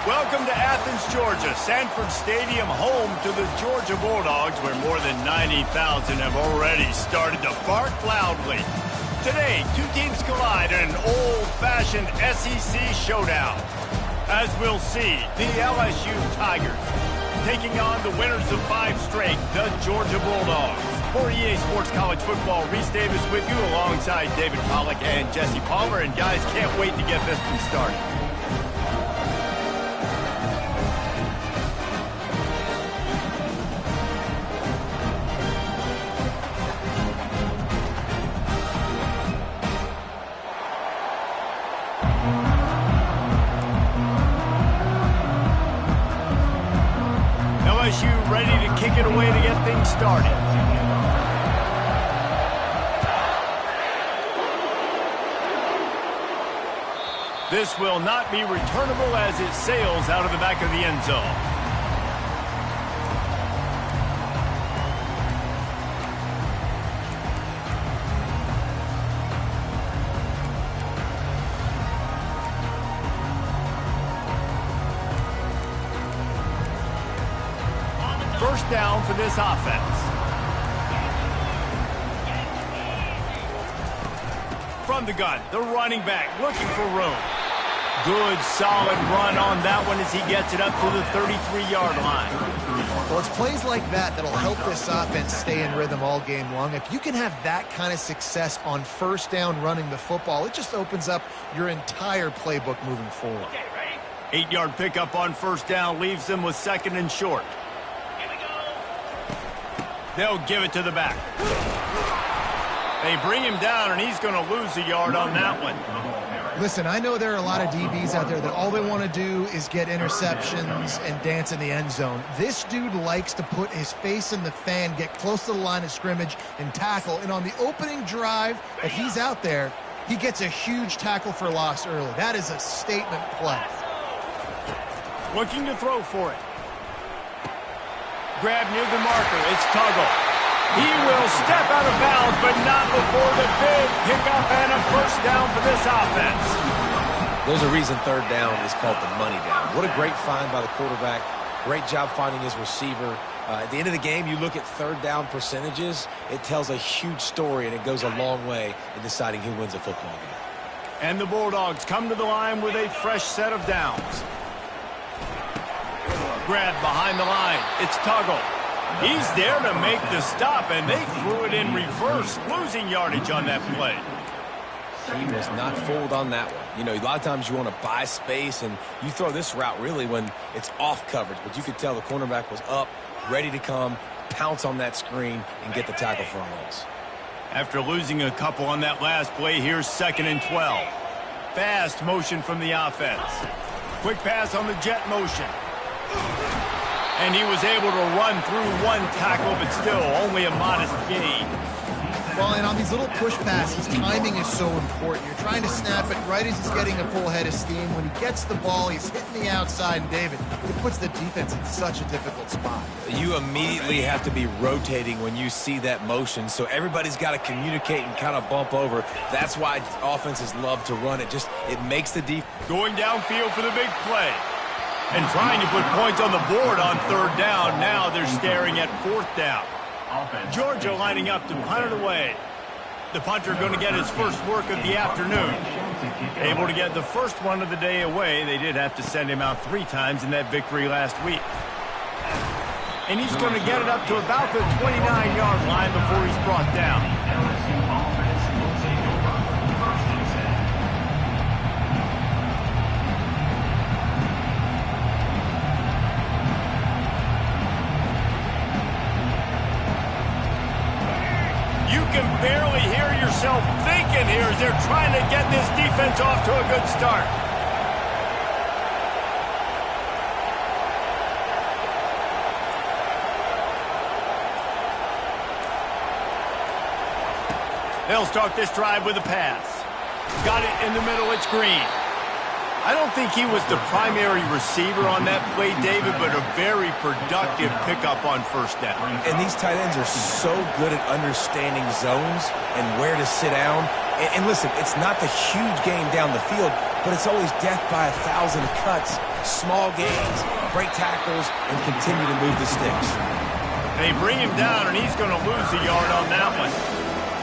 Welcome to Athens, Georgia, Sanford Stadium, home to the Georgia Bulldogs, where more than 90,000 have already started to bark loudly. Today, two teams collide in an old-fashioned SEC showdown. As we'll see, the LSU Tigers taking on the winners of 5 straight, the Georgia Bulldogs. For EA Sports College Football, Reese Davis with you alongside David Pollack and Jesse Palmer. And guys, can't wait to get this one started. LSU ready to kick it away to get things started. This will not be returnable as it sails out of the back of the end zone. First down for this offense. From the gun, the running back looking for room. Good, solid run on that one as he gets it up to the 33-yard line. Well, it's plays like that that'll help this offense stay in rhythm all game long. If you can have that kind of success on first down running the football, it just opens up your entire playbook moving forward. Okay, ready? 8-yard pickup on first down leaves them with second and short. They'll give it to the back. They bring him down, and he's going to lose a yard on that one. Listen, I know there are a lot of DBs out there that all they want to do is get interceptions and dance in the end zone. This dude likes to put his face in the fan, get close to the line of scrimmage, and tackle. And on the opening drive that he's out there, he gets a huge tackle for loss early. That is a statement play. Looking to throw for it. Grab near the marker. It's Tuggle. He will step out of bounds, but not before the big pickup and a first down for this offense. There's a reason third down is called the money down. What a great find by the quarterback. Great job finding his receiver. At the end of the game, you look at third down percentages. It tells a huge story, and it goes a long way in deciding who wins a football game. And the Bulldogs come to the line with a fresh set of downs. Grab behind the line. It's Tuggle. He's there to make the stop, and they threw it in reverse, losing yardage on that play. He was not fooled on that one. You know, a lot of times you want to buy space, and you throw this route really when it's off coverage, but you could tell the cornerback was up, ready to come, pounce on that screen, and get the tackle for a loss. After losing a couple on that last play, here's 2nd and 12. Fast motion from the offense. Quick pass on the jet motion. And he was able to run through one tackle, but still only a modest gain. Well, and on these little push passes, timing is so important. You're trying to snap it right as he's getting a full head of steam. When he gets the ball, he's hitting the outside, and David, it puts the defense in such a difficult spot. You immediately have to be rotating when you see that motion, so everybody's got to communicate and kind of bump over. That's why offenses love to run it. It makes the defense. Going downfield for the big play. And trying to put points on the board on third down. Now they're staring at fourth down. Georgia lining up to punt it away. The punter going to get his first work of the afternoon. Able to get the first one of the day away. They did have to send him out 3 times in that victory last week. And he's going to get it up to about the 29-yard line before he's brought down. You can barely hear yourself thinking here as they're trying to get this defense off to a good start. They'll start this drive with a pass. Got it in the middle, it's Green. I don't think he was the primary receiver on that play, David, but a very productive pickup on first down. And these tight ends are so good at understanding zones and where to sit down. And listen, it's not the huge game down the field, but it's always death by 1,000 cuts, small gains, break tackles, and continue to move the sticks. They bring him down, and he's going to lose a yard on that one.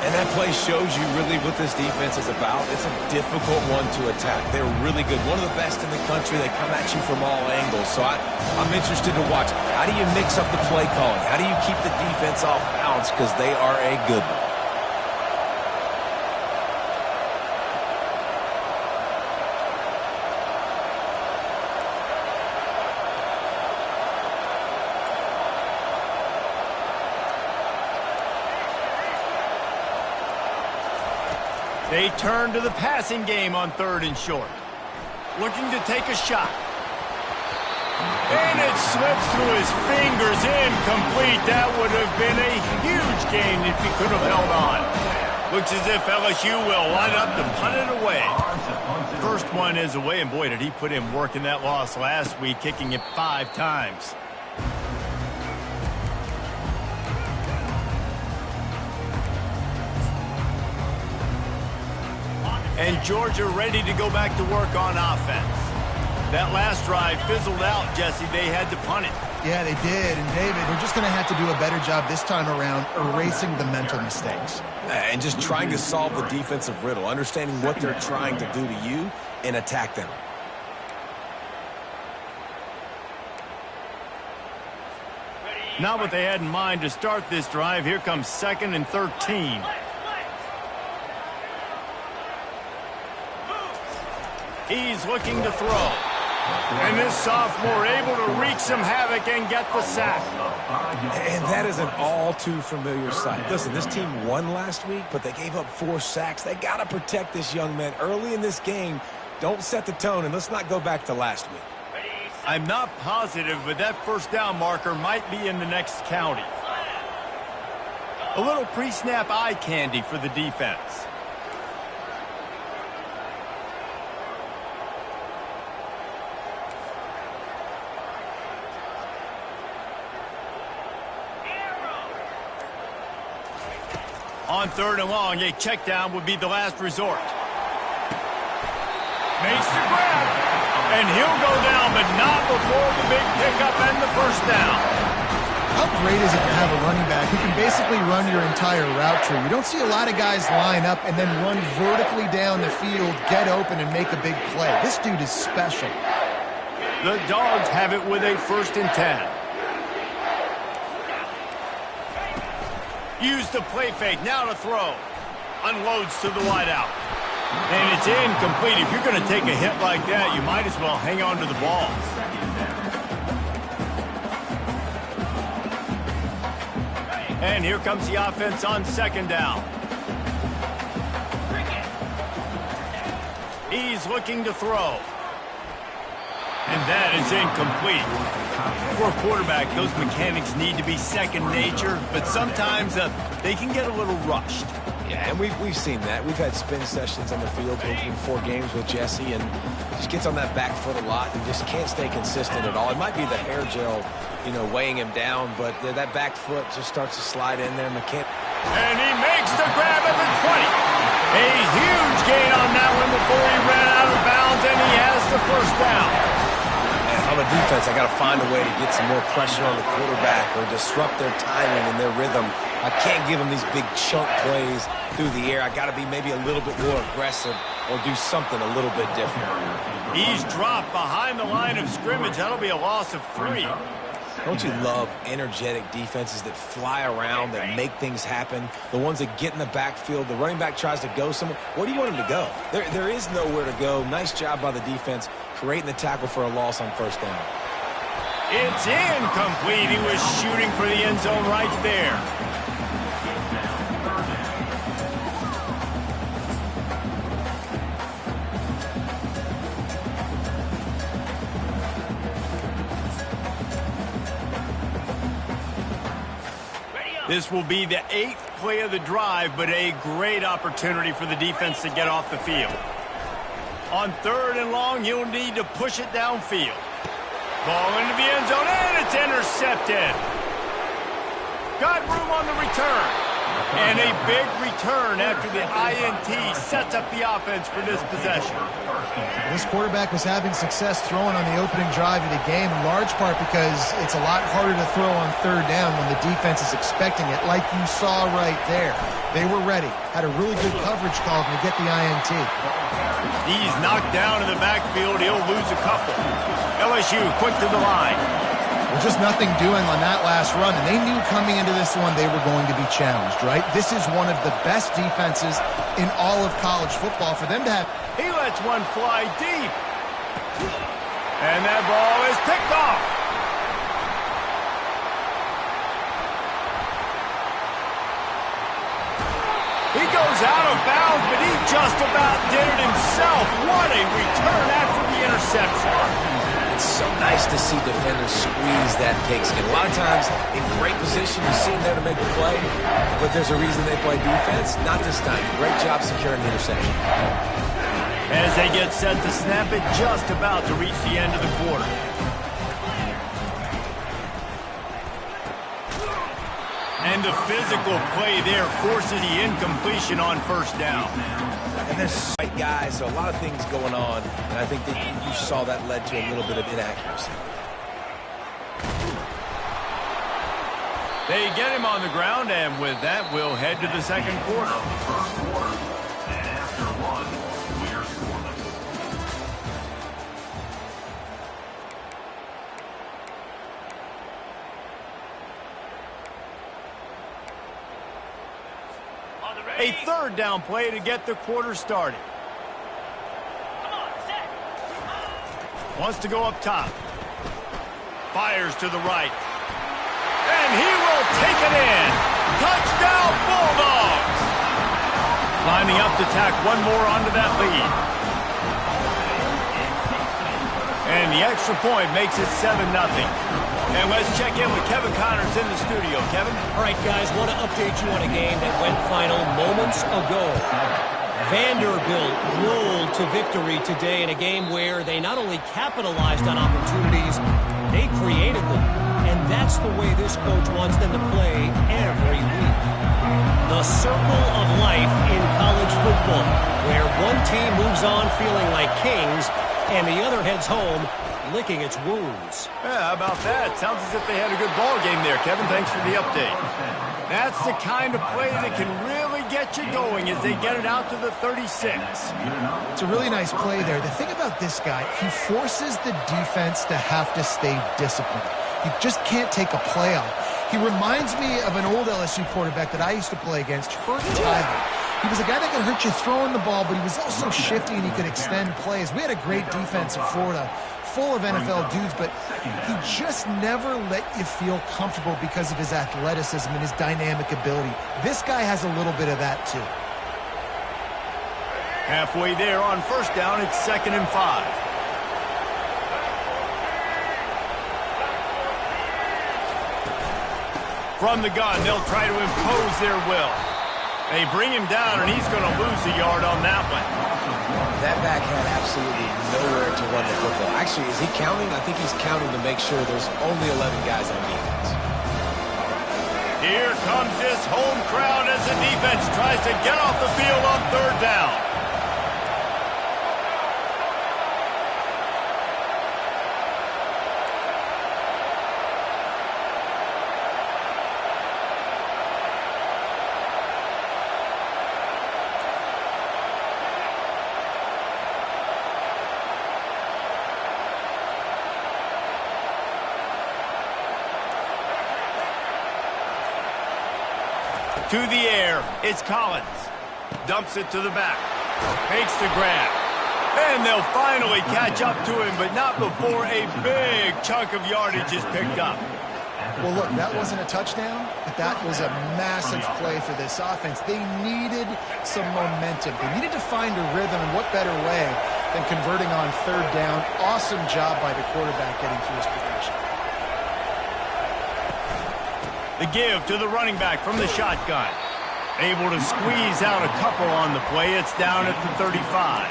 And that play shows you really what this defense is about. It's a difficult one to attack. They're really good. One of the best in the country. They come at you from all angles. So I'm interested to watch. How do you mix up the play calling? How do you keep the defense off balance? Because they are a good one. They turn to the passing game on 3rd and short. Looking to take a shot. And it slips through his fingers, incomplete. That would have been a huge gain if he could have held on. Looks as if LSU will line up to punt it away. First one is away, and boy, did he put in work in that loss last week, kicking it 5 times. And Georgia ready to go back to work on offense. That last drive fizzled out, Jesse. They had to punt it. Yeah, they did. And, David, they're just going to have to do a better job this time around erasing the mental mistakes. And just trying to solve the defensive riddle, understanding what they're trying to do to you and attack them. Not what they had in mind to start this drive. Here comes 2nd and 13. He's looking to throw. And this sophomore able to wreak some havoc and get the sack. And that is an all too familiar sight. Listen, this team won last week, but they gave up 4 sacks. They got to protect this young man early in this game. Don't set the tone, and let's not go back to last week. I'm not positive, but that first down marker might be in the next county. A little pre-snap eye candy for the defense. On 3rd and long, a check down would be the last resort. Makes the grab, and he'll go down, but not before the big pickup and the first down. How great is it to have a running back who can basically run your entire route tree? You don't see a lot of guys line up and then run vertically down the field, get open, and make a big play. This dude is special. The Dogs have it with a 1st and 10. Use the play fake, now to throw. Unloads to the wideout. And it's incomplete. If you're going to take a hit like that, you might as well hang on to the ball. And here comes the offense on 2nd down. He's looking to throw. And that is incomplete. For a quarterback, those mechanics need to be second nature, but sometimes they can get a little rushed. Yeah, and we've seen that. We've had spin sessions on the field in 4 games with Jesse, and just gets on that back foot a lot and just can't stay consistent at all. It might be the hair gel, weighing him down, but that back foot just starts to slide in there. And he makes the grab at the 20. A huge gain on that one before he ran out of bounds, and he has the first down. On the defense, I got to find a way to get some more pressure on the quarterback or disrupt their timing and their rhythm. I can't give them these big chunk plays through the air. I got to be maybe a little bit more aggressive or do something a little bit different. He's dropped behind the line of scrimmage. That'll be a loss of 3. Don't you love energetic defenses that fly around, that make things happen? The ones that get in the backfield, the running back tries to go somewhere. Where do you want him to go? There is nowhere to go. Nice job by the defense creating the tackle for a loss on first down. It's incomplete. He was shooting for the end zone right there. This will be the 8th play of the drive, but a great opportunity for the defense to get off the field. On 3rd and long, he'll need to push it downfield. Ball into the end zone, and it's intercepted. Got room on the return. And a big return after the INT sets up the offense for this possession. This quarterback was having success throwing on the opening drive of the game, in large part because it's a lot harder to throw on 3rd down when the defense is expecting it, like you saw right there. They were ready, had a really good coverage call to get the INT. He's knocked down in the backfield. He'll lose a couple. LSU quick to the line. Well, just nothing doing on that last run, and they knew coming into this one they were going to be challenged, right? This is one of the best defenses in all of college football. For them to have... He lets one fly deep. And that ball is picked off. He goes out of bounds, but he just about did it himself. What a return after the interception. It's so nice to see defenders squeeze that pigskin. A lot of times, in great position, you see them there to make the play, but there's a reason they play defense. Not this time. Great job securing the interception. As they get set to snap it, just about to reach the end of the quarter. And the physical play there forces the incompletion on 1st down. And there's right guys, so a lot of things going on, and I think that you saw that led to a little bit of inaccuracy. They get him on the ground, and with that, we'll head to the 2nd quarter. A 3rd down play to get the quarter started. Wants to go up top. Fires to the right. And he will take it in. Touchdown, Bulldogs! Lining up to tack one more onto that lead. And the extra point makes it 7-0. And let's check in with Kevin Connors in the studio. Kevin? All right, guys, want to update you on a game that went final moments ago. Vanderbilt rolled to victory today in a game where they not only capitalized on opportunities, they created them. And that's the way this coach wants them to play every week. The circle of life in college football, where one team moves on feeling like kings and the other heads home licking its wounds. Yeah, how about that? Sounds as if they had a good ball game there, Kevin. Thanks for the update. That's the kind of play that can really get you going as they get it out to the 36. It's a really nice play there. The thing about this guy, he forces the defense to have to stay disciplined. You just can't take a play off. He reminds me of an old LSU quarterback that I used to play against, Hurt Tyler. He was a guy that could hurt you throwing the ball, but he was also shifty and he could extend plays. We had a great defense in Florida, full of NFL dudes, but he just never let you feel comfortable because of his athleticism and his dynamic ability. This guy has a little bit of that too. Halfway there on 1st down, it's 2nd and 5. From the gun, they'll try to impose their will. They bring him down, and he's going to lose a yard on that one. That back had absolutely nowhere to run the football. Actually, is he counting? I think he's counting to make sure there's only 11 guys on defense. Here comes this home crowd as the defense tries to get off the field on 3rd down. To the air, it's Collins. Dumps it to the back. Makes the grab. And they'll finally catch up to him, but not before a big chunk of yardage is picked up. Well, look, that wasn't a touchdown, but that was a massive play for this offense. They needed some momentum. They needed to find a rhythm, and what better way than converting on 3rd down. Awesome job by the quarterback getting through his progression. The give to the running back from the shotgun. Able to squeeze out a couple on the play. It's down at the 35.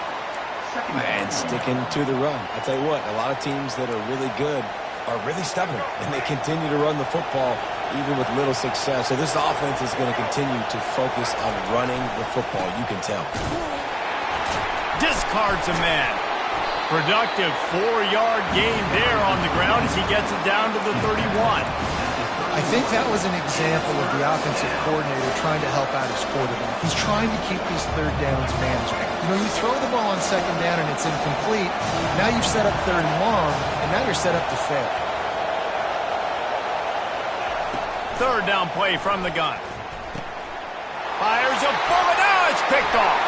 And sticking to the run. I tell you what, a lot of teams that are really good are really stubborn, and they continue to run the football even with little success. So this offense is going to continue to focus on running the football. You can tell. Discards a man. Productive 4-yard gain there on the ground as he gets it down to the 31. I think that was an example of the offensive coordinator trying to help out his quarterback. He's trying to keep these third downs manageable. You know, you throw the ball on second down and it's incomplete. Now you've set up third and long, and now you're set up to fail. Third down play from the gun. Fires a bullet. Now it's picked off.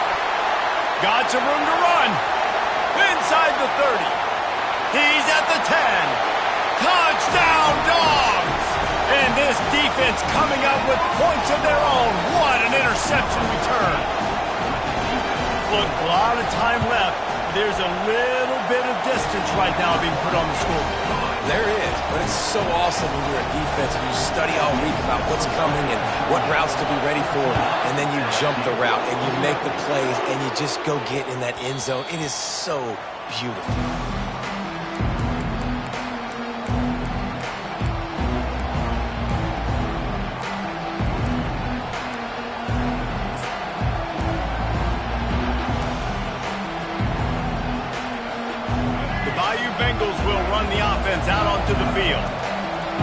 Got some room to run. Inside the 30. He's at the 10. Touchdown, Dogs! And this defense coming up with points of their own. What an interception return. Look, a lot of time left. There's a little bit of distance right now being put on the scoreboard. There is, but it's so awesome when you're a defense and you study all week about what's coming and what routes to be ready for, and then you jump the route and you make the plays and you just go get in that end zone. It is so beautiful. Bengals will run the offense out onto the field.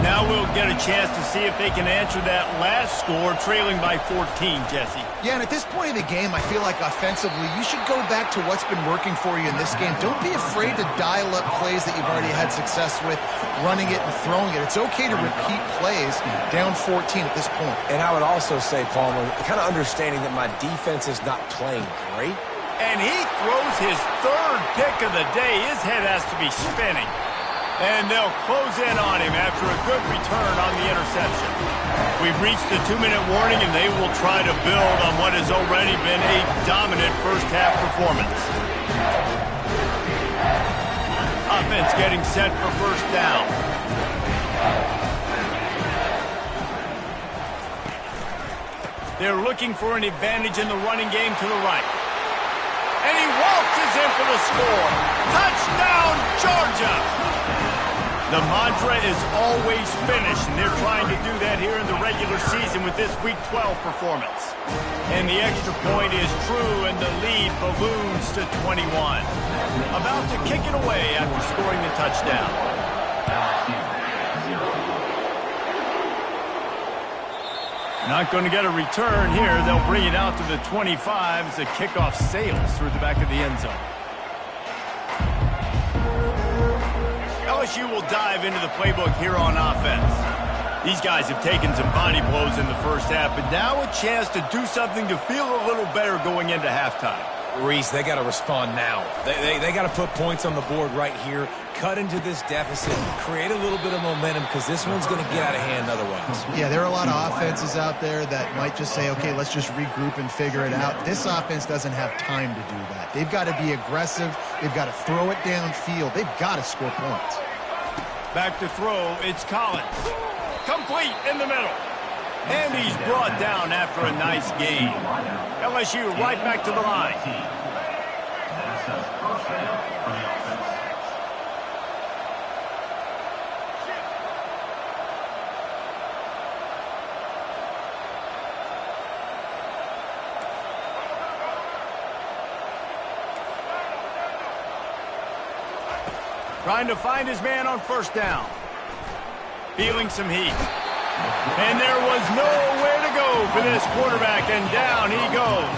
Now we'll get a chance to see if they can answer that last score, trailing by 14, Jesse. Yeah, and at this point in the game, I feel like offensively, you should go back to what's been working for you in this game. Don't be afraid to dial up plays that you've already had success with, running it and throwing it. It's okay to repeat plays down 14 at this point. And I would also say, Palmer, kind of understanding that my defense is not playing great. And he throws his third pick of the day. His head has to be spinning. And they'll close in on him after a good return on the interception. We've reached the 2-minute warning, and they will try to build on what has already been a dominant first-half performance. Offense getting set for first down. They're looking for an advantage in the running game to the right. And he waltzes in for the score. Touchdown, Georgia! The mantra is always finish, and they're trying to do that here in the regular season with this Week 12 performance. And the extra point is true, and the lead balloons to 21. About to kick it away after scoring the touchdown. Not going to get a return here. They'll bring it out to the 25 as the kickoff sails through the back of the end zone. LSU will dive into the playbook here on offense. These guys have taken some body blows in the first half, but now a chance to do something to feel a little better going into halftime. Reese, they got to respond now. They got to put points on the board right here, cut into this deficit, create a little bit of momentum because this one's going to get out of hand otherwise. Yeah, there are a lot of offenses out there that might just say, okay, let's just regroup and figure it out. This offense doesn't have time to do that. They've got to be aggressive. They've got to throw it downfield. They've got to score points. Back to throw, it's Collins. Complete in the middle. And he's brought down after a nice gain. LSU right back to the line. Trying to find his man on first down. Feeling some heat. And there was nowhere to go for this quarterback, and down he goes.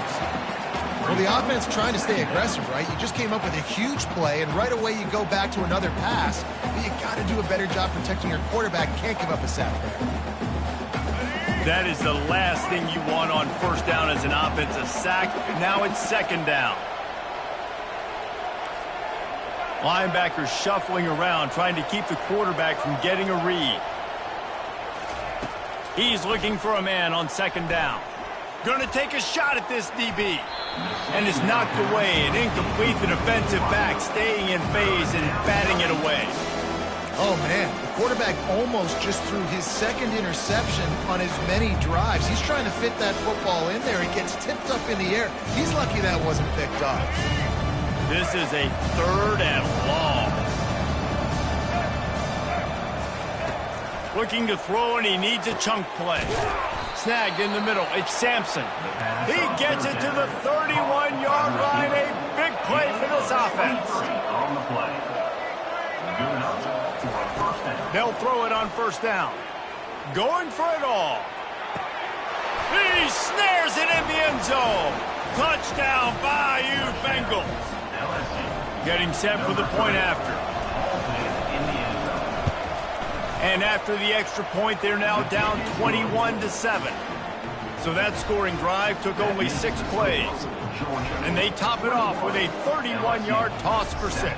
Well, the offense trying to stay aggressive, right? You just came up with a huge play, and right away you go back to another pass. But you got to do a better job protecting your quarterback. Can't give up a sack there. That is the last thing you want on first down as an offense, a sack. Now it's second down. Linebackers shuffling around, trying to keep the quarterback from getting a read. He's looking for a man on second down. Going to take a shot at this DB. And it's knocked away and incomplete. The defensive back staying in phase and batting it away. Oh, man. The quarterback almost just threw his second interception on as many drives. He's trying to fit that football in there. It gets tipped up in the air. He's lucky that wasn't picked off. This is a 3rd and long. Looking to throw, and he needs a chunk play. Snagged in the middle. It's Sampson. He gets it to the 31-yard line. A big play for this offense. They'll throw it on 1st down. Going for it all. He snares it in the end zone. Touchdown, Bayou Bengals. Getting set for the point after. And after the extra point, they're now down 21-7. So that scoring drive took only 6 plays. And they top it off with a 31-yard toss for 6.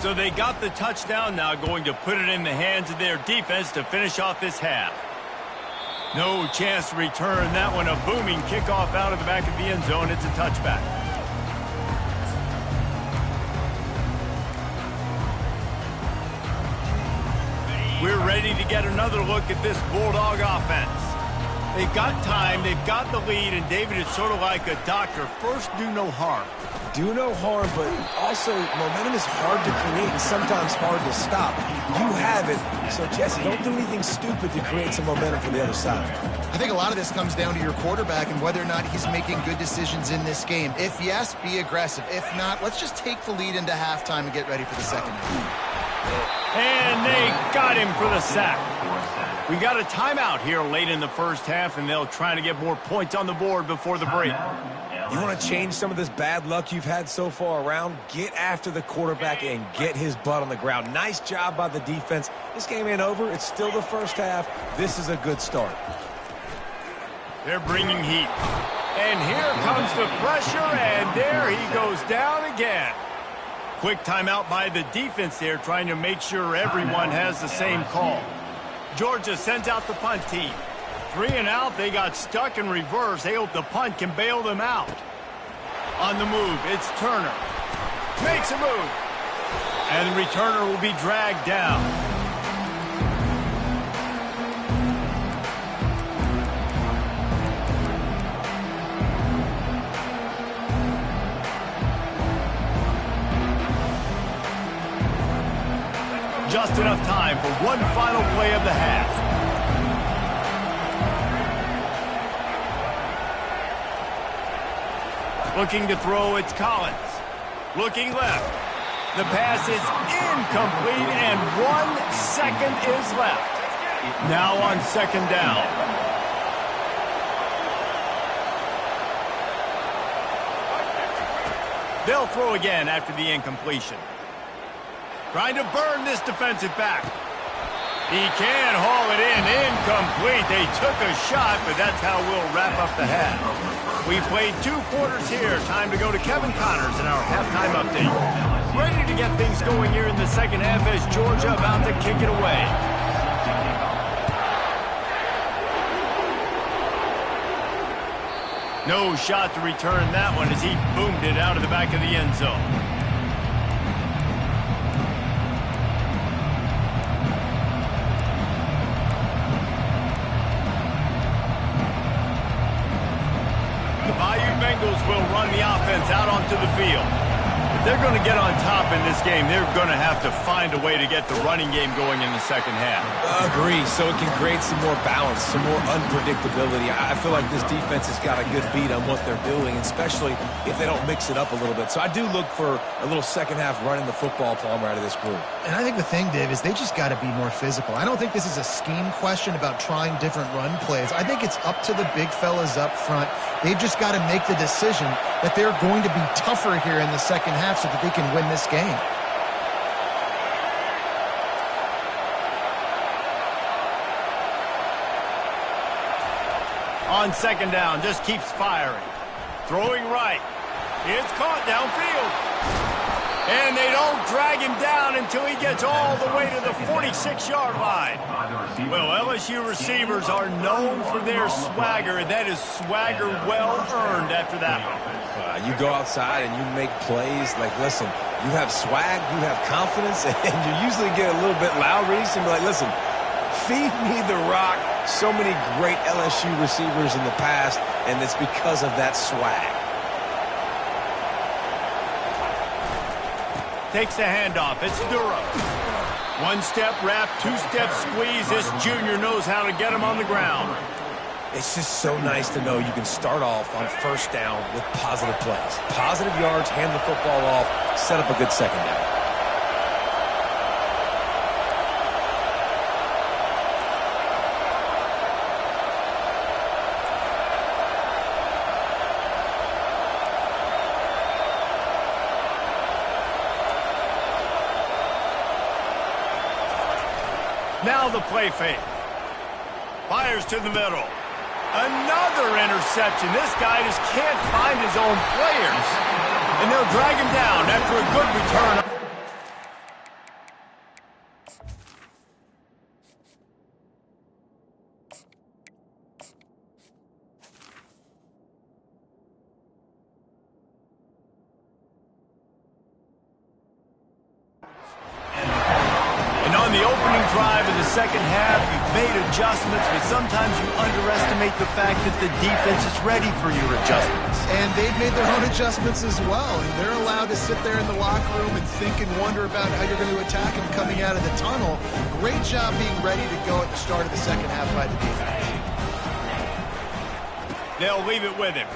So they got the touchdown, now going to put it in the hands of their defense to finish off this half. No chance to return that one. A booming kickoff out of the back of the end zone. It's a touchback. We're ready to get another look at this Bulldog offense. They've got time, they've got the lead, and David, it's sort of like a doctor. First, do no harm. Do no harm, but also momentum is hard to create and sometimes hard to stop. You have it, so Jesse, don't do anything stupid to create some momentum for the other side. I think a lot of this comes down to your quarterback and whether or not he's making good decisions in this game. If yes, be aggressive. If not, let's just take the lead into halftime and get ready for the second half. And they got him for the sack. We got a timeout here late in the first half, and they'll try to get more points on the board before the break. You want to change some of this bad luck you've had so far around? Get after the quarterback and get his butt on the ground. Nice job by the defense. This game ain't over. It's still the first half. This is a good start. They're bringing heat. And here comes the pressure, and there he goes down again. Quick timeout by the defense there, trying to make sure everyone has the same call. Georgia sends out the punt team. 3 and out, they got stuck in reverse. They hope the punt can bail them out. On the move, it's Turner. Makes a move. And the returner will be dragged down. Just enough time for one final play of the half. Looking to throw, it's Collins. Looking left. The pass is incomplete, and 1 second is left. Now on 2nd down. They'll throw again after the incompletion. Trying to burn this defensive back. He can haul it in. Incomplete. They took a shot, but that's how we'll wrap up the half. We played 2 quarters here. Time to go to Kevin Connors in our halftime update. Ready to get things going here in the second half as Georgia about to kick it away. No shot to return that one as he boomed it out of the back of the end zone. Bengals will run the offense out onto the field. If they're going to get on top in this game, they're going to have to find a way to get the running game going in the second half. Agree, so it can create some more balance, some more unpredictability. I feel like this defense has got a good beat on what they're doing, especially if they don't mix it up a little bit. So I do look for a little second half running the football Palmer out of this group. And I think the thing, Dave, is they just got to be more physical. I don't think this is a scheme question about trying different run plays. I think it's up to the big fellas up front. They've just got to make the decision that they're going to be tougher here in the second half so that they can win this game. On 2nd down, just keeps firing. Throwing right. It's caught downfield. And they don't drag him down until he gets all the way to the 46-yard line. Well, LSU receivers are known for their swagger, and that is swagger well-earned after that one. You go outside and you make plays. Like, listen, you have swag, you have confidence, and you usually get a little bit loud, Reese, and be like, listen, feed me the rock. So many great LSU receivers in the past, and it's because of that swag. Takes the handoff. It's Durham. One-step wrap, two-step squeeze. This junior knows how to get him on the ground. It's just so nice to know you can start off on first down with positive plays. Positive yards, hand the football off, set up a good second down. Now the play fake. Fires to the middle. Another interception. This guy just can't find his own players. And they'll drag him down after a good return. On the opening drive of the second half, you've made adjustments, but sometimes you underestimate the fact that the defense is ready for your adjustments. And they've made their own adjustments as well. And they're allowed to sit there in the locker room and think and wonder about how you're going to attack them coming out of the tunnel. Great job being ready to go at the start of the second half by the defense. They'll leave it with him.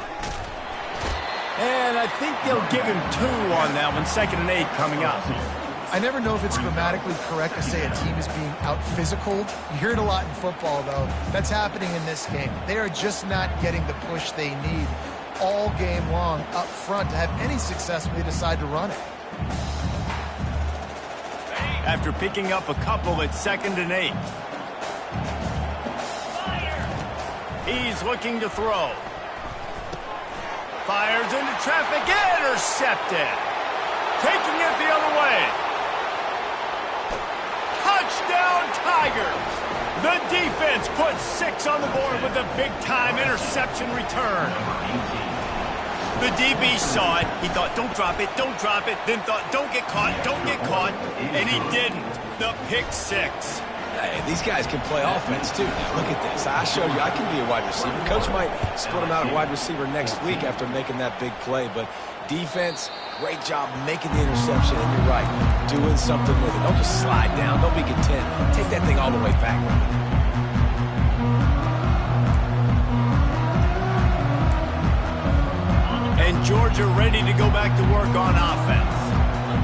And I think they'll give him 2 on that one, 2nd and 8 coming up. I never know if it's grammatically correct to say a team is being out-physicaled. You hear it a lot in football, though. That's happening in this game. They are just not getting the push they need all game long up front to have any success when they decide to run it. After picking up a couple at 2nd and 8. He's looking to throw. Fires into traffic, intercepted. Taking it the other way. Touchdown, Tigers! The defense puts 6 on the board with a big-time interception return. The DB saw it. He thought, don't drop it, don't drop it. Then thought, don't get caught, don't get caught. And he didn't. The pick 6. Hey, these guys can play offense, too. Now, look at this. I showed you I can be a wide receiver. Coach might split him out at wide receiver next week after making that big play. But defense, great job making the interception. And you're right, doing something with it. Don't just slide down. Don't be content. Take that thing all the way back. And Georgia ready to go back to work on offense.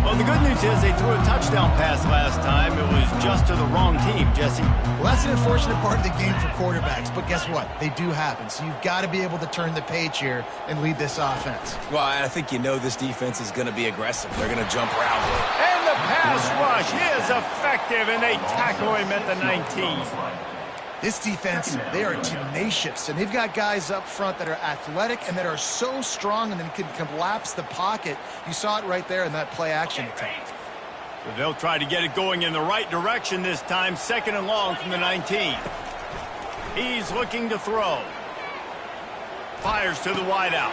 Well, the good news is they threw a touchdown pass last time. It was just to the wrong team, Jesse. Well, that's an unfortunate part of the game for quarterbacks, but guess what? They do happen, so you've got to be able to turn the page here and lead this offense. Well, I think you know this defense is going to be aggressive. They're going to jump around. And the pass rush is effective, and they tackle him at the 19. This defense, they are tenacious, and they've got guys up front that are athletic and that are so strong and then can collapse the pocket. You saw it right there in that play-action attempt. So they'll try to get it going in the right direction this time, 2nd and long from the 19. He's looking to throw. Fires to the wideout.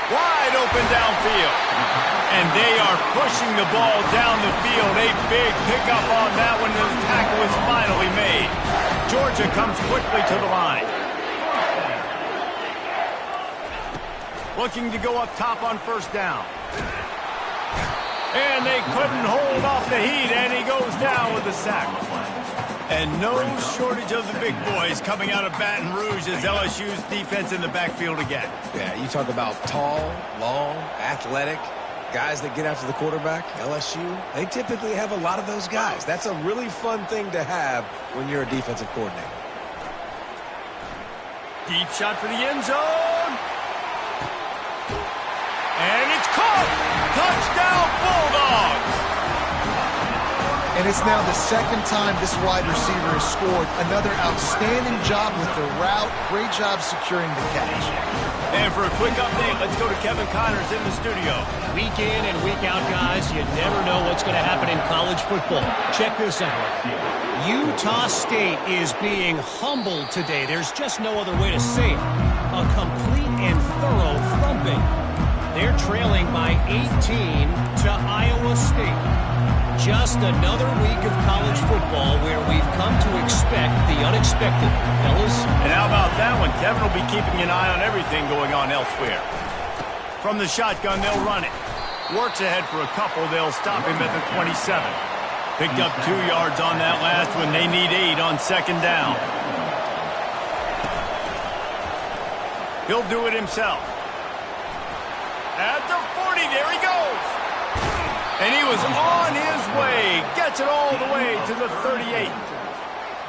Wide open downfield. And they are pushing the ball down the field. A big pickup on that one. The tackle is finally made. Georgia comes quickly to the line. Looking to go up top on first down. And they couldn't hold off the heat, and he goes down with a sack. And no shortage of the big boys coming out of Baton Rouge as LSU's defense in the backfield again. Yeah, you talk about tall, long, athletic, guys that get after the quarterback, LSU, they typically have a lot of those guys. That's a really fun thing to have when you're a defensive coordinator. Deep shot for the end zone. And it's caught. Touchdown, Bulldogs. And it's now the 2nd time this wide receiver has scored. Another outstanding job with the route. Great job securing the catch. And for a quick update, let's go to Kevin Connors in the studio. Week in and week out, guys, you never know what's going to happen in college football. Check this out. Utah State is being humbled today. There's just no other way to say it. A complete and thorough thumping. They're trailing by 18 to Iowa State. Just another week of college football where we've come to expect the unexpected, fellas. And how about that one? Kevin will be keeping an eye on everything going on elsewhere. From the shotgun, they'll run it. Works ahead for a couple. They'll stop him at the 27. Picked up 2 yards on that last one. They need 8 on second down. He'll do it himself. At the 40, there he goes. And he was on his way. Gets it all the way to the 38.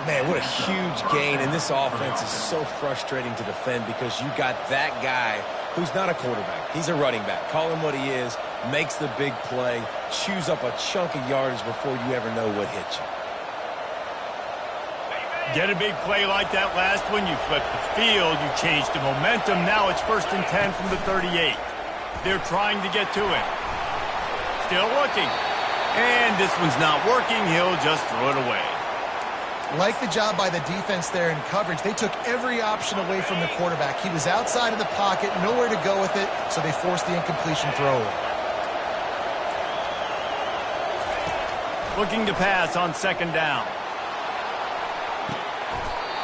Man, what a huge gain, and this offense is so frustrating to defend because you got that guy who's not a quarterback. He's a running back. Call him what he is, makes the big play, chews up a chunk of yardage before you ever know what hit you. Get a big play like that last one, you flip the field, you change the momentum. Now it's 1st and 10 from the 38. They're trying to get to it. Still looking. And this one's not working. He'll just throw it away. Like the job by the defense there in coverage. They took every option away from the quarterback. He was outside of the pocket, nowhere to go with it, so they forced the incompletion throw. Looking to pass on second down.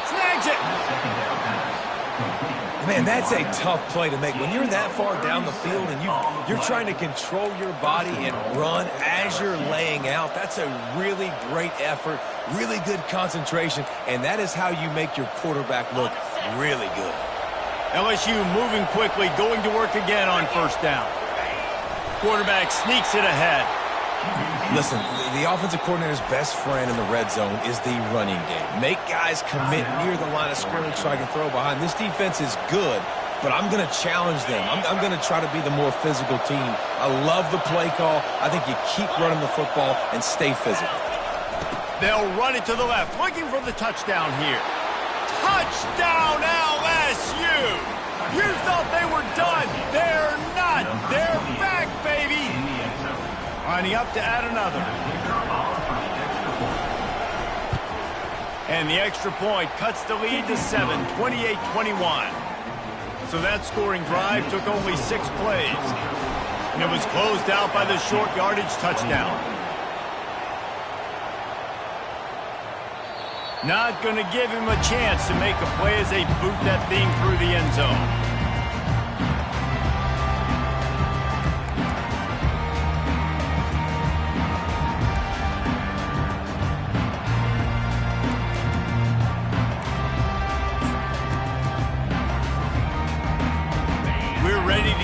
Snags it. Man, that's a tough play to make. When you're that far down the field and you're trying to control your body and run as you're laying out, that's a really great effort, really good concentration, and that is how you make your quarterback look really good. LSU moving quickly, going to work again on first down. Quarterback sneaks it ahead. Listen, the offensive coordinator's best friend in the red zone is the running game. Make guys commit near the line of scrimmage so I can throw behind. This defense is good, but I'm going to challenge them. I'm going to try to be the more physical team. I love the play call. I think you keep running the football and stay physical. They'll run it to the left, looking for the touchdown here. Touchdown, LSU! You thought they were done. They're not. They're back, baby. Lining up to add another. And the extra point cuts the lead to 7, 28-21. So that scoring drive took only 6 plays. And it was closed out by the short yardage touchdown. Not going to give him a chance to make a play as they boot that thing through the end zone.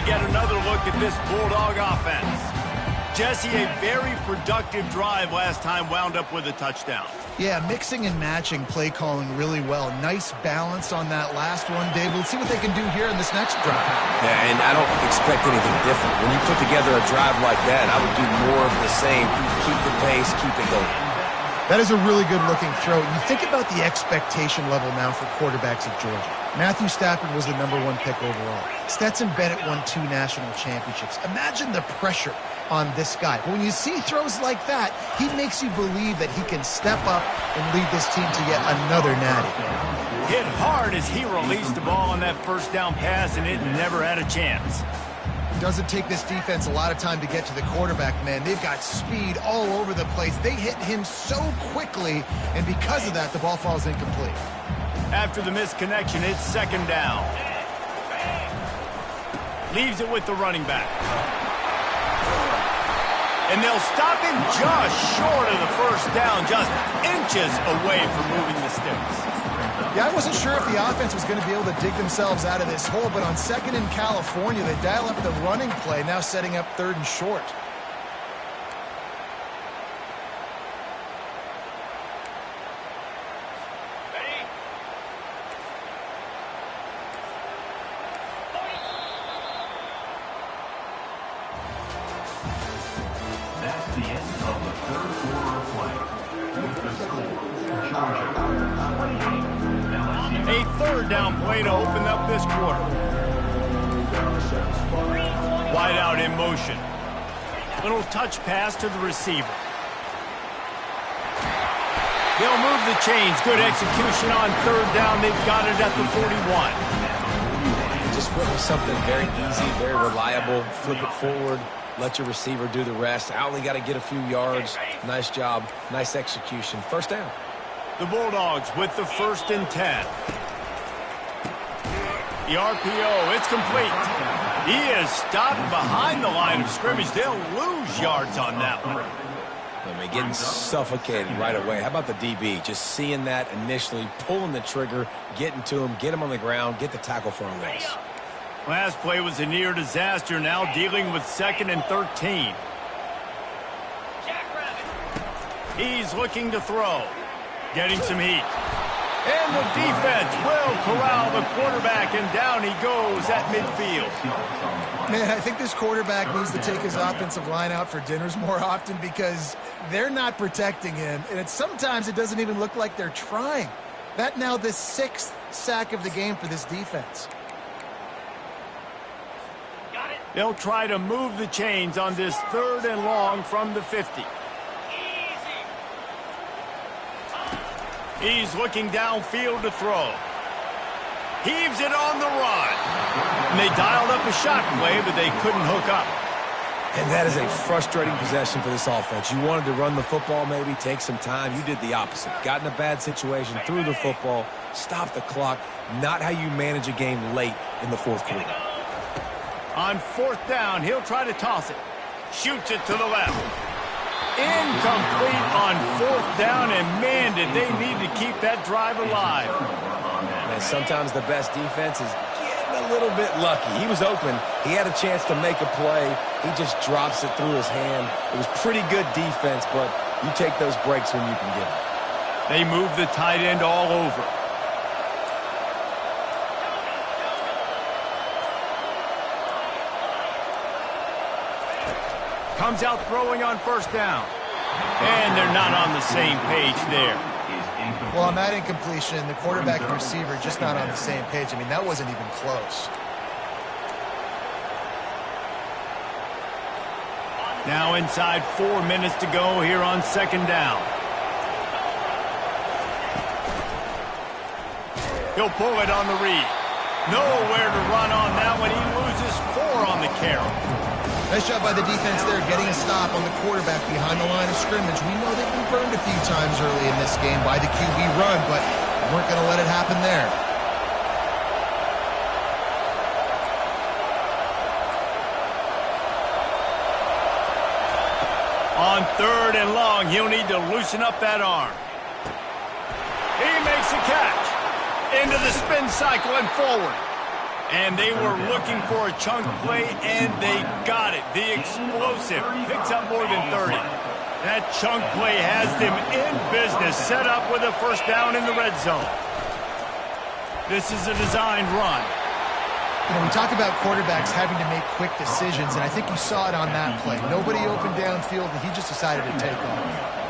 Get another look at this Bulldog offense. Jesse, a very productive drive last time, wound up with a touchdown. Yeah, mixing and matching play calling really well. Nice balance on that last one, Dave. We'll see what they can do here in this next drive. Yeah, and I don't expect anything different. When you put together a drive like that, I would do more of the same. Keep the pace, keep it going. That is a really good-looking throw. You think about the expectation level now for quarterbacks at Georgia. Matthew Stafford was the #1 pick overall. Stetson Bennett won 2 national championships. Imagine the pressure on this guy. But when you see throws like that, he makes you believe that he can step up and lead this team to yet another natty. Hit hard as he released the ball on that first down pass, and it never had a chance. Doesn't take this defense a lot of time to get to the quarterback, man. They've got speed all over the place. They hit him so quickly, and because of that, the ball falls incomplete. After the missed connection, it's second down. Leaves it with the running back. And they'll stop him just short of the first down, just inches away from moving the sticks. Yeah, I wasn't sure if the offense was going to be able to dig themselves out of this hole, but on second in California, they dial up the running play, now setting up 3rd and short. That's the end of the 3rd quarter of play. With the score, Georgia 28. A 3rd down play to open up this quarter. Wide out in motion. Little touch pass to the receiver. They'll move the chains. Good execution on 3rd down. They've got it at the 41. Just went with something very easy, very reliable. Flip it forward. Let your receiver do the rest. I only got to get a few yards. Nice job. Nice execution. First down. The Bulldogs with the 1st and 10. The RPO, it's complete. He is stopped behind the line of scrimmage. They'll lose yards on that one. I mean, getting suffocated right away. How about the DB? Just seeing that initially, pulling the trigger, getting to him, get him on the ground, get the tackle for a loss. Last play was a near disaster. Now dealing with 2nd and 13. He's looking to throw. Getting some heat. And the defense will corral the quarterback, and down he goes at midfield. Man, I think this quarterback needs to take his offensive line out for dinners more often because they're not protecting him, and sometimes it doesn't even look like they're trying. That now the 6th sack of the game for this defense. They'll try to move the chains on this 3rd and long from the 50. He's looking downfield to throw. Heaves it on the run. And they dialed up a shot play, but they couldn't hook up. And that is a frustrating possession for this offense. You wanted to run the football, maybe take some time. You did the opposite. Got in a bad situation, threw the football, stopped the clock. Not how you manage a game late in the 4th quarter. On 4th down, he'll try to toss it. Shoots it to the left. Incomplete on 4th down, and man, did they need to keep that drive alive. And sometimes the best defense is getting a little bit lucky. He was open. He had a chance to make a play. He just drops it through his hand. It was pretty good defense, but you take those breaks when you can get them. They move the tight end all over. Comes out throwing on 1st down. And they're not on the same page there. Well, on that incompletion, the quarterback and receiver just not on the same page. I mean, that wasn't even close. Now inside 4 minutes to go here on 2nd down. He'll pull it on the read. Nowhere to run on that one. He loses 4 on the carry. Nice job by the defense there, getting a stop on the quarterback behind the line of scrimmage. We know they've been burned a few times early in this game by the QB run, but we weren't going to let it happen there. On 3rd and long, he'll need to loosen up that arm. He makes a catch. Into the spin cycle and forward. And they were looking for a chunk play, and they got it. The explosive picks up more than 30. That chunk play has them in business, set up with a 1st down in the red zone. This is a designed run. You know, we talk about quarterbacks having to make quick decisions, and I think you saw it on that play. Nobody opened downfield, and he just decided to take off.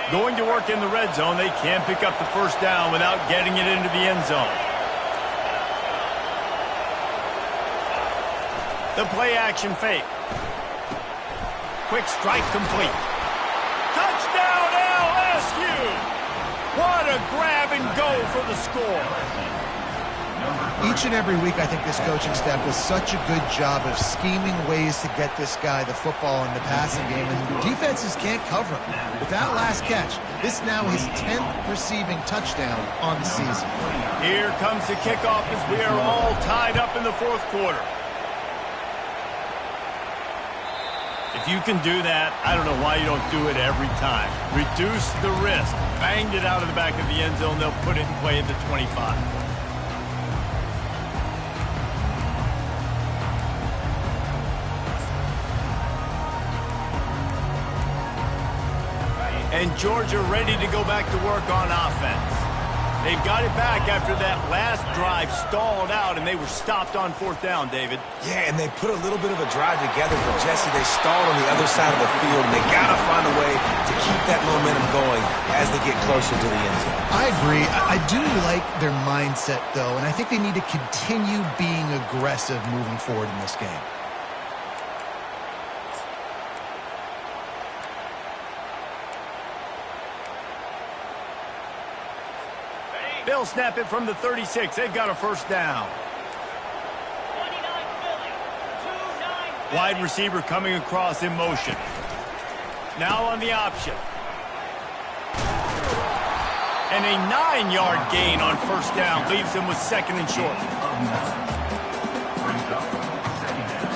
Going to work in the red zone, they can't pick up the 1st down without getting it into the end zone. The play action fake. Quick strike complete. Touchdown LSU! What a grab and go for the score. Each and every week, I think this coaching staff does such a good job of scheming ways to get this guy the football in the passing game, and defenses can't cover him. With that last catch, this now his 10th receiving touchdown on the season. Here comes the kickoff as we are all tied up in the 4th quarter. If you can do that, I don't know why you don't do it every time. Reduce the risk. Banged it out of the back of the end zone. They'll put it in play at the 25. And Georgia ready to go back to work on offense. They've got it back after that last drive stalled out, and they were stopped on 4th down, David. Yeah, and they put a little bit of a drive together, but Jesse, they stalled on the other side of the field, and they got to find a way to keep that momentum going as they get closer to the end zone. I agree. I do like their mindset, though, and I think they need to continue being aggressive moving forward in this game. They'll snap it from the 36. They've got a 1st down. Wide receiver coming across in motion. Now on the option. And a 9-yard gain on first down leaves them with second and short. Brings up second down.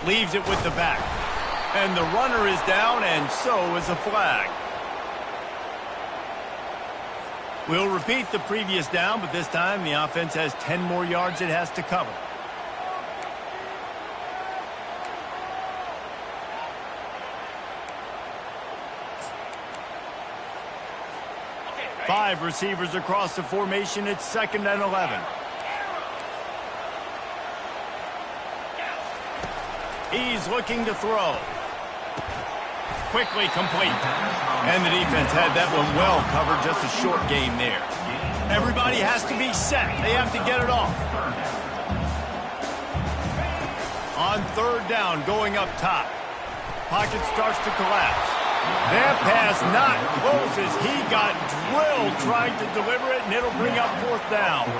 Leaves it with the back. And the runner is down, and so is a flag. We'll repeat the previous down, but this time the offense has 10 more yards it has to cover. Five receivers across the formation. It's 2nd and 11. He's looking to throw. Quickly complete. And the defense had that one well covered. Just a short game there. Everybody has to be set. They have to get it off. On third down, going up top. Pocket starts to collapse. That pass not close as he got drilled trying to deliver it, and it'll bring up fourth down.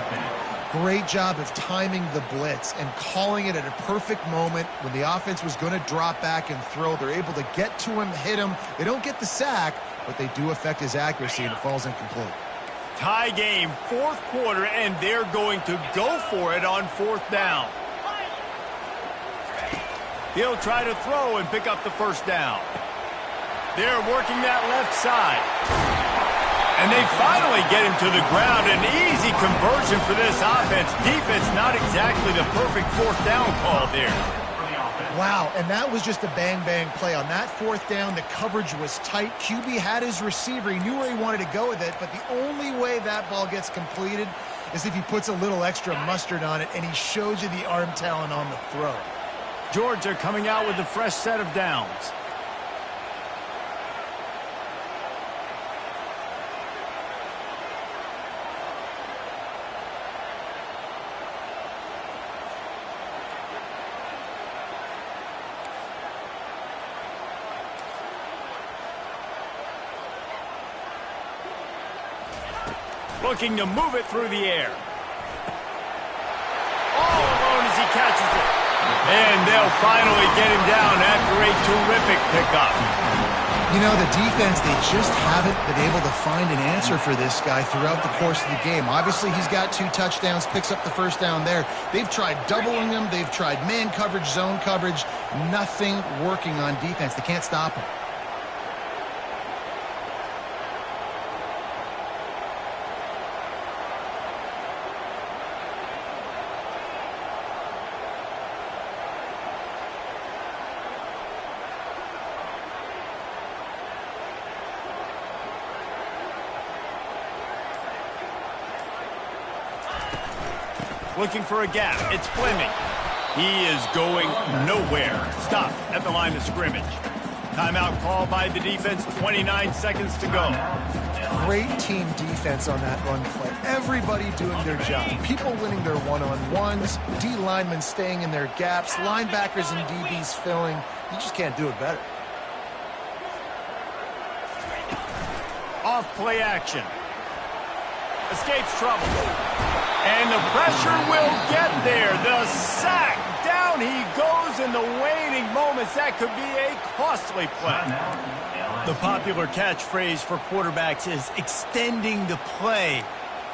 Great job of timing the blitz and calling it at a perfect moment when the offense was going to drop back and throw. They're able to get to him, hit him. They don't get the sack, but they do affect his accuracy, and it falls incomplete. Tie game, fourth quarter, and they're going to go for it on fourth down. He'll try to throw and pick up the first down. They're working that left side. And they finally get him to the ground. An easy conversion for this offense. Defense not exactly the perfect fourth down call there. Wow, and that was just a bang-bang play. On that fourth down, the coverage was tight. QB had his receiver. He knew where he wanted to go with it, but the only way that ball gets completed is if he puts a little extra mustard on it, and he shows you the arm talent on the throw. Georgia coming out with a fresh set of downs. Looking to move it through the air. All alone as he catches it. And they'll finally get him down after a terrific pickup. You know, the defense, they just haven't been able to find an answer for this guy throughout the course of the game. Obviously, he's got 2 touchdowns, picks up the first down there. They've tried doubling him. They've tried man coverage, zone coverage. Nothing working on defense. They can't stop him. Looking for a gap. It's Fleming. He is going nowhere. Stopped at the line of scrimmage. Timeout call by the defense. 29 seconds to go. Great team defense on that run play. Everybody doing their job. People winning their one-on-ones. D linemen staying in their gaps. Linebackers and DBs filling. You just can't do it better. Off play action. Escapes trouble. And the pressure will get there. The sack. Down he goes in the waning moments. That could be a costly play. The popular catchphrase for quarterbacks is extending the play.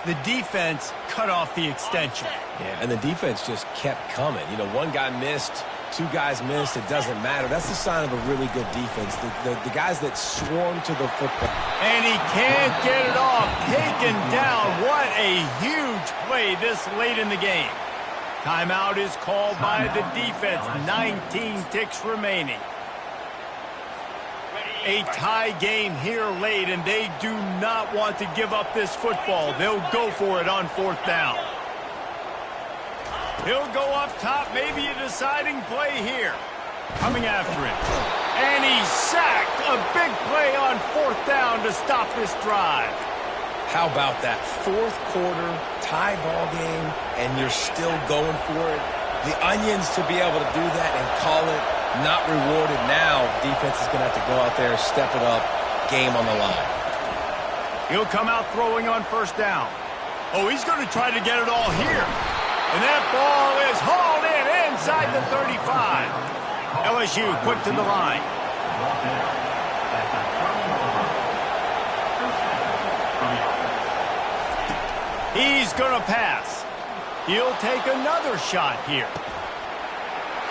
The defense cut off the extension. Yeah, and the defense just kept coming. You know, one guy missed, 2 guys missed. It doesn't matter. That's the sign of a really good defense. The guys that swarm to the football. And he can't get it off. Taken down. What a huge play this late in the game. Timeout is called by the defense. 19 ticks remaining. A tie game here late, and they do not want to give up this football. They'll go for it on fourth down. He'll go up top, maybe a deciding play here. Coming after him. And he's sacked. A big play on fourth down to stop this drive. How about that? Fourth quarter, tie ball game, and you're still going for it. The onions to be able to do that and call it not rewarded now. Defense is going to have to go out there, step it up, game on the line. He'll come out throwing on first down. Oh, he's going to try to get it all here. And that ball is hauled in inside the 35. LSU quick to the line. He's going to pass. He'll take another shot here.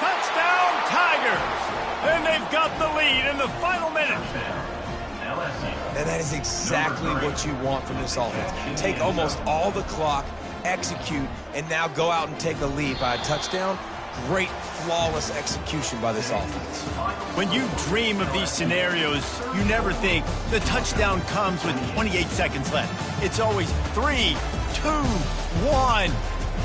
Touchdown, Tigers! And they've got the lead in the final minute. And that is exactly what you want from this offense. Take almost all the clock, execute, and now go out and take the lead by a touchdown. Great, flawless execution by this offense. When you dream of these scenarios, you never think the touchdown comes with 28 seconds left. It's always 3, 2, 1,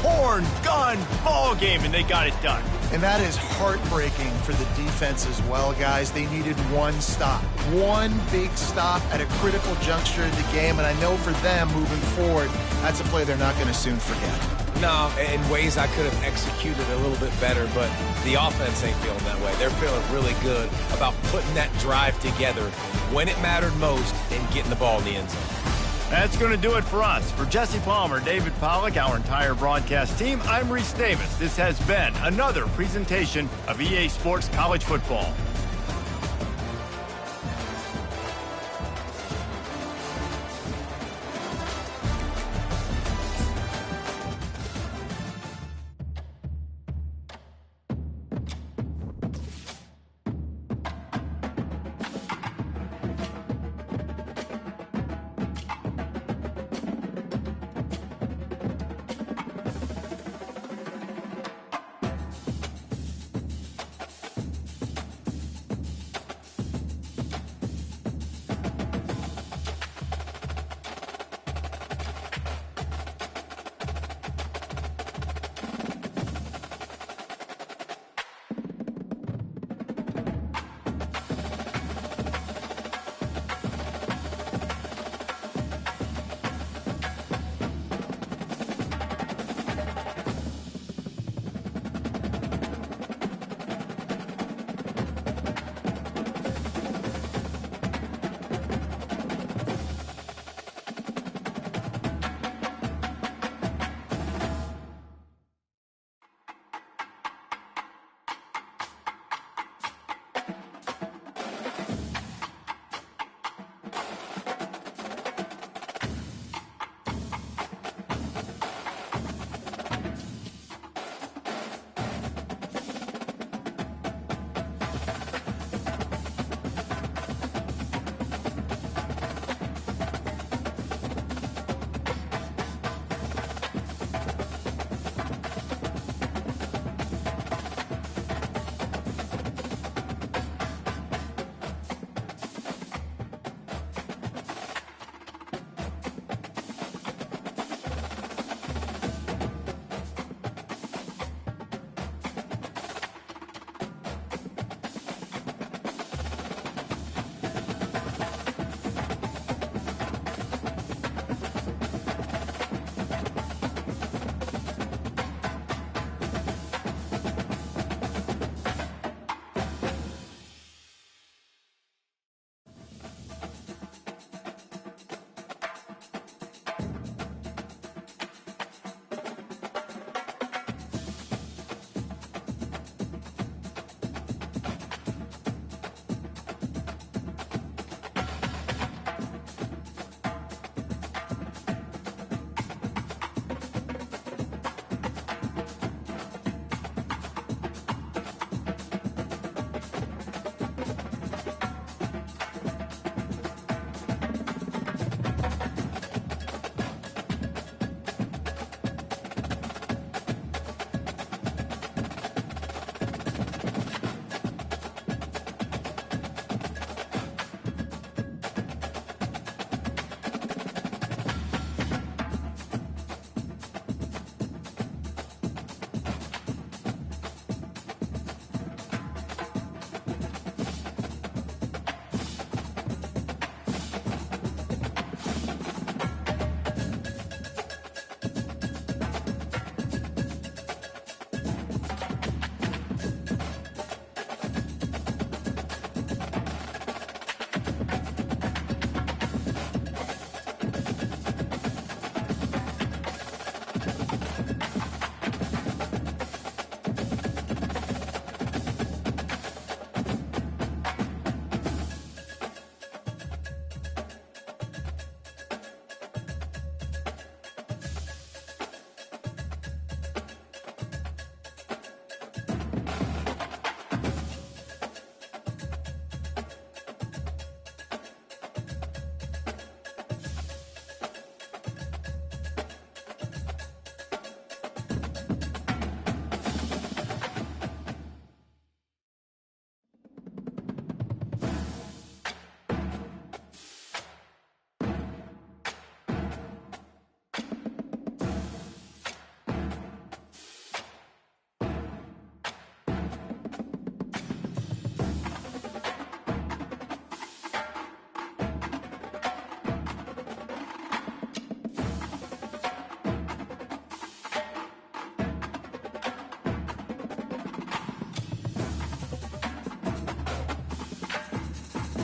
horn, gun, ball game, and they got it done. And that is heartbreaking for the defense as well, guys. They needed one stop, one big stop at a critical juncture of the game, and I know for them moving forward, that's a play they're not going to soon forget. No, in ways I could have executed a little bit better, but the offense ain't feeling that way. They're feeling really good about putting that drive together when it mattered most and getting the ball in the end zone. That's going to do it for us. For Jesse Palmer, David Pollack, our entire broadcast team, I'm Reese Davis. This has been another presentation of EA Sports College Football.